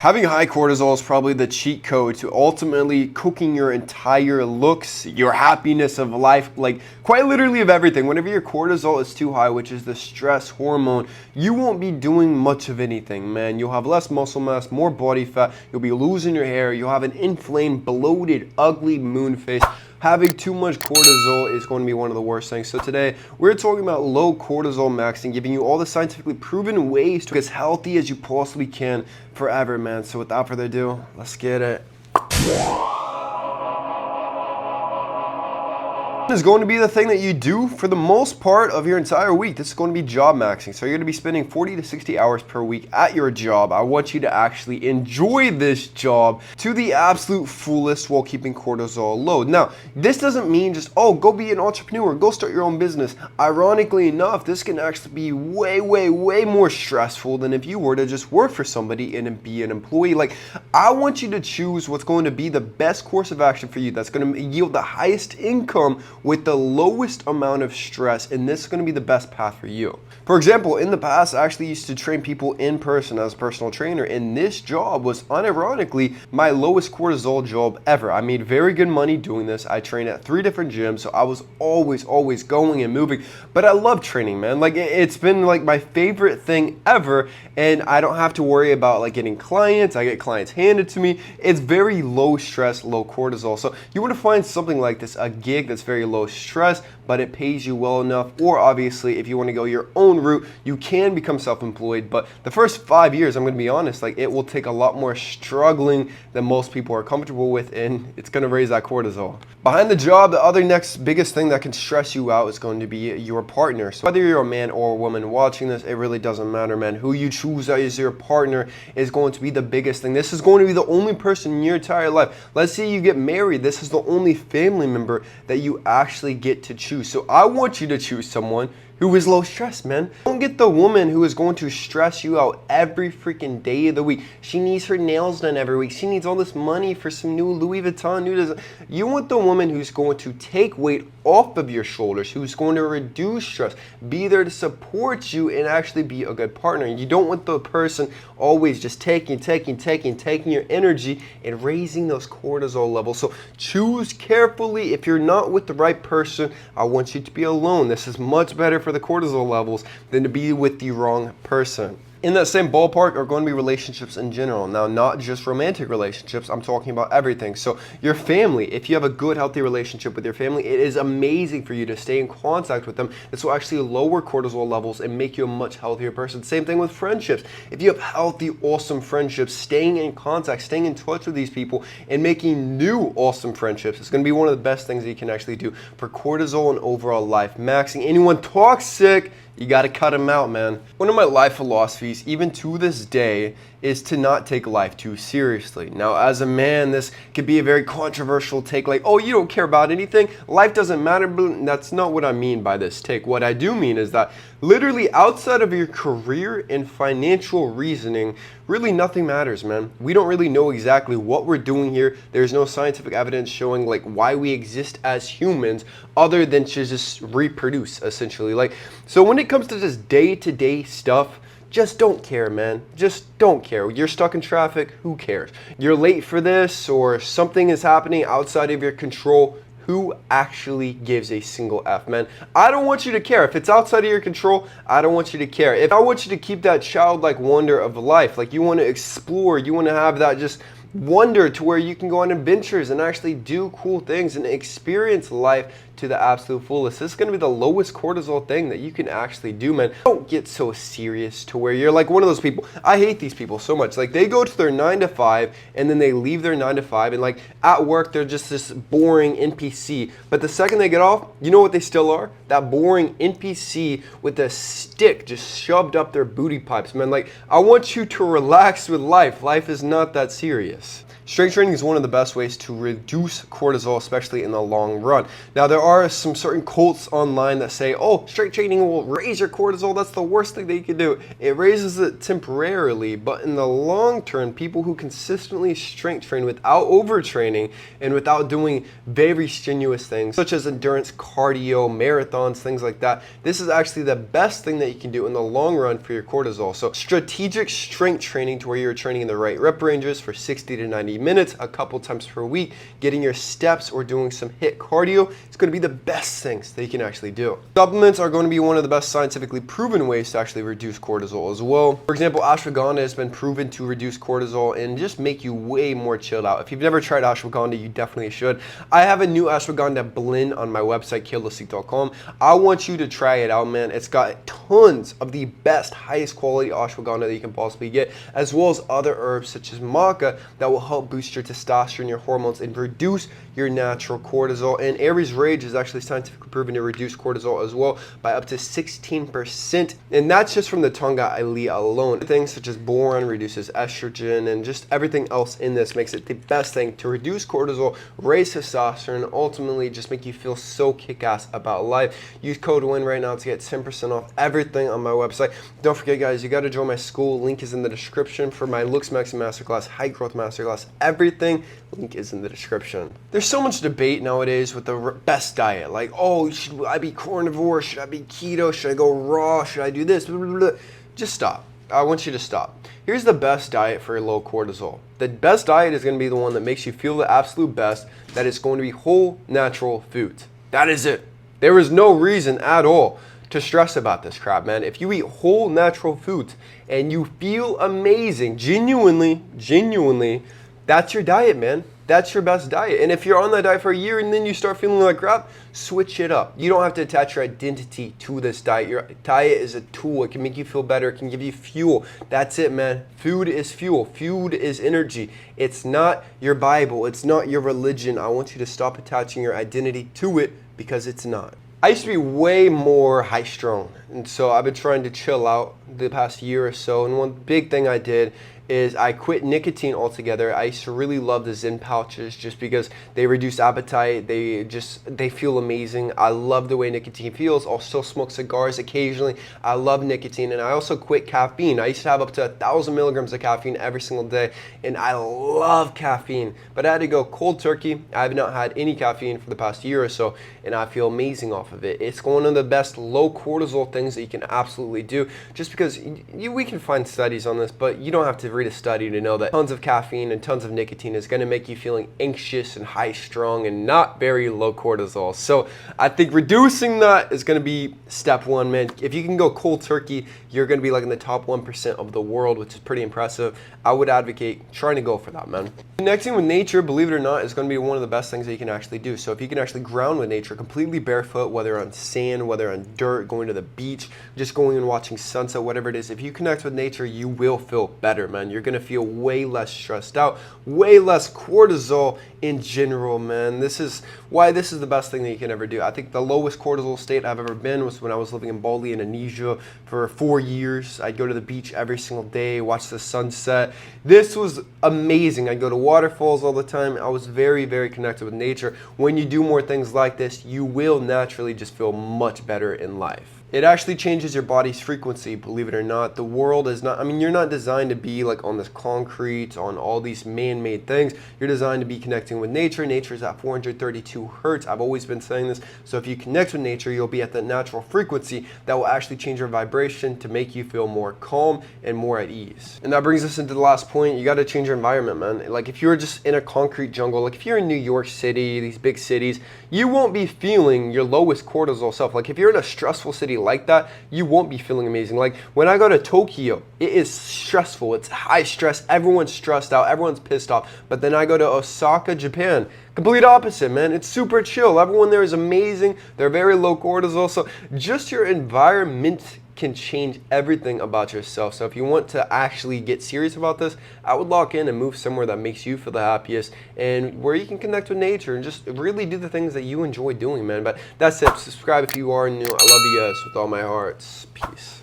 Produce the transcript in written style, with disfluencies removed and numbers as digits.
Having high cortisol is probably the cheat code to ultimately cooking your entire looks, your happiness of life, like quite literally of everything. Whenever your cortisol is too high, which is the stress hormone, you won't be doing much of anything, man. You'll have less muscle mass, more body fat, you'll be losing your hair, you'll have an inflamed, bloated, ugly moon face. Having too much cortisol is going to be one of the worst things. So today, we're talking about low cortisol maxing, giving you all the scientifically proven ways to get as healthy as you possibly can forever, man. So without further ado, let's get it. Is going to be the thing that you do for the most part of your entire week. This is going to be job maxing. So you're going to be spending 40 to 60 hours per week at your job. I want you to actually enjoy this job to the absolute fullest while keeping cortisol low. Now, this doesn't mean just, oh, go be an entrepreneur, go start your own business. Ironically enough, this can actually be way more stressful than if you were to just work for somebody and be an employee. Like, I want you to choose what's going to be the best course of action for you that's going to yield the highest income with the lowest amount of stress, and this is going to be the best path for you. For example, in the past, I actually used to train people in person as a personal trainer, and this job was unironically my lowest cortisol job ever. I made very good money doing this. I trained at 3 different gyms, so I was always going and moving, but I love training, man. Like, it's been like my favorite thing ever, and I don't have to worry about like getting clients. I get clients handed to me. It's very low stress, low cortisol. So you want to find something like this, a gig that's very low stress, but it pays you well enough. Or obviously, if you want to go your own route, you can become self-employed. But the first 5 years, I'm going to be honest, like, it will take a lot more struggling than most people are comfortable with, and it's going to raise that cortisol. Behind the job, the other next biggest thing that can stress you out is going to be your partner. So whether you're a man or a woman watching this, it really doesn't matter, man. Who you choose as your partner is going to be the biggest thing. This is going to be the only person in your entire life. Let's say you get married. This is the only family member that you actually get to choose. So I want you to choose someone who is low stress, man. Don't get the woman who is going to stress you out every freaking day of the week. She needs her nails done every week. She needs all this money for some new Louis Vuitton, new design. You want the woman who's going to take weight off of your shoulders, who's going to reduce stress, be there to support you, and actually be a good partner. You don't want the person always just taking your energy and raising those cortisol levels. So choose carefully. If you're not with the right person, I want you to be alone. This is much better for the cortisol levels than to be with the wrong person. In that same ballpark are going to be relationships in general. Now, not just romantic relationships, I'm talking about everything. So your family, if you have a good, healthy relationship with your family, it is amazing for you to stay in contact with them. This will actually lower cortisol levels and make you a much healthier person. Same thing with friendships. If you have healthy, awesome friendships, staying in contact, staying in touch with these people, and making new awesome friendships, it's going to be one of the best things that you can actually do for cortisol and overall life maxing. Anyone toxic, you got to cut them out, man. One of my life philosophies, even to this day, is to not take life too seriously. Now, as a man, this could be a very controversial take, like, oh, you don't care about anything, life doesn't matter. But that's not what I mean by this take. What I do mean is that literally outside of your career and financial reasoning, really nothing matters, man. We don't really know exactly what we're doing here. There's no scientific evidence showing like why we exist as humans other than to just reproduce, essentially. Like, so when it comes to just day-to-day stuff, just don't care, man. Just don't care. You're stuck in traffic, who cares? You're late for this, or something is happening outside of your control, who actually gives a single F, man? I don't want you to care. If it's outside of your control, I don't want you to care. If I want you to keep that childlike wonder of life, like you want to explore, you want to have that just wonder to where you can go on adventures and actually do cool things and experience life to the absolute fullest. This is going to be the lowest cortisol thing that you can actually do, man. Don't get so serious to where you're like one of those people. I hate these people so much. Like, they go to their 9 to 5 and then they leave their 9 to 5 and like at work they're just this boring NPC. But the second they get off, you know what they still are? That boring NPC with a stick just shoved up their booty pipes, man. Like, I want you to relax with life. Life is not that serious. Strength training is one of the best ways to reduce cortisol, especially in the long run. Now, there are are some certain cults online that say, oh, strength training will raise your cortisol. That's the worst thing that you can do. It raises it temporarily, but in the long term, people who consistently strength train without overtraining and without doing very strenuous things, such as endurance, cardio, marathons, things like that, this is actually the best thing that you can do in the long run for your cortisol. So strategic strength training, to where you're training in the right rep ranges for 60 to 90 minutes, a couple times per week, getting your steps or doing some HIIT cardio, it's going to be the best things that you can actually do. Supplements are going to be one of the best scientifically proven ways to actually reduce cortisol as well. For example, ashwagandha has been proven to reduce cortisol and just make you way more chilled out. If you've never tried ashwagandha, you definitely should. I have a new ashwagandha blend on my website, kalosique.com. I want you to try it out, man. It's got tons of the best, highest quality ashwagandha that you can possibly get, as well as other herbs such as maca that will help boost your testosterone, your hormones, and reduce your natural cortisol. And Aries Rage is actually scientifically proven to reduce cortisol as well by up to 16%. And that's just from the Tonga Elite alone. Things such as boron reduces estrogen, and just everything else in this makes it the best thing to reduce cortisol, raise testosterone, and ultimately just make you feel so kick-ass about life. Use code WIN right now to get 10% off everything on my website. Don't forget, guys, you got to join my school. Link is in the description for my Looks Maxing Masterclass, Height Growth Masterclass, everything. Link is in the description. There's so much debate nowadays with the best diet. Like, oh, should I be carnivore? Should I be keto? Should I go raw? Should I do this? Blah, blah, blah. Just stop. I want you to stop. Here's the best diet for low cortisol. The best diet is going to be the one that makes you feel the absolute best. That is going to be whole natural foods. That is it. There is no reason at all to stress about this crap, man. If you eat whole natural foods and you feel amazing, genuinely, that's your diet, man. That's your best diet. And if you're on that diet for a year and then you start feeling like crap, switch it up. You don't have to attach your identity to this diet. Your diet is a tool. It can make you feel better. It can give you fuel. That's it, man. Food is fuel. Food is energy. It's not your Bible. It's not your religion. I want you to stop attaching your identity to it, because it's not. I used to be way more high strung, and so I've been trying to chill out the past year or so, and one big thing I did is I quit nicotine altogether. I used to really love the Zen pouches just because they reduce appetite. They feel amazing. I love the way nicotine feels. I'll still smoke cigars occasionally. I love nicotine, and I also quit caffeine. I used to have up to 1,000 milligrams of caffeine every single day, and I love caffeine, but I had to go cold turkey. I have not had any caffeine for the past year or so, and I feel amazing off of it. It's one of the best low cortisol things that you can absolutely do, just because we can find studies on this, but you don't have to read a study to know that tons of caffeine and tons of nicotine is going to make you feeling anxious and high strung and not very low cortisol. So I think reducing that is going to be step one, man. If you can go cold turkey, you're going to be like in the top 1% of the world, which is pretty impressive. I would advocate trying to go for that, man. Connecting with nature, believe it or not, is going to be one of the best things that you can actually do. So if you can actually ground with nature completely barefoot, whether on sand, whether on dirt, going to the beach, just going and watching sunset, whatever it is, if you connect with nature, you will feel better, man. You're going to feel way less stressed out, way less cortisol in general, man. This is why this is the best thing that you can ever do. I think the lowest cortisol state I've ever been was when I was living in Bali, Indonesia for 4 years. I'd go to the beach every single day, watch the sunset. This was amazing. I'd go to waterfalls all the time. I was very, very connected with nature. When you do more things like this, you will naturally just feel much better in life. It actually changes your body's frequency, believe it or not. The world is not, I mean, you're not designed to be like on this concrete, on all these man-made things. You're designed to be connecting with nature. Nature is at 432 hertz. I've always been saying this. So if you connect with nature, you'll be at the natural frequency that will actually change your vibration to make you feel more calm and more at ease. And that brings us into the last point. You got to change your environment, man. Like if you're just in a concrete jungle, like if you're in New York City, these big cities, you won't be feeling your lowest cortisol self. Like if you're in a stressful city like that, you won't be feeling amazing. Like when I go to Tokyo, it is stressful. It's high stress. Everyone's stressed out. Everyone's pissed off. But then I go to Osaka, Japan. Complete opposite, man. It's super chill. Everyone there is amazing. They're very low cortisol. So just your environment can change everything about yourself. So if you want to actually get serious about this, I would lock in and move somewhere that makes you feel the happiest and where you can connect with nature and just really do the things that you enjoy doing, man. But that's it. Subscribe if you are new. I love you guys with all my heart. Peace.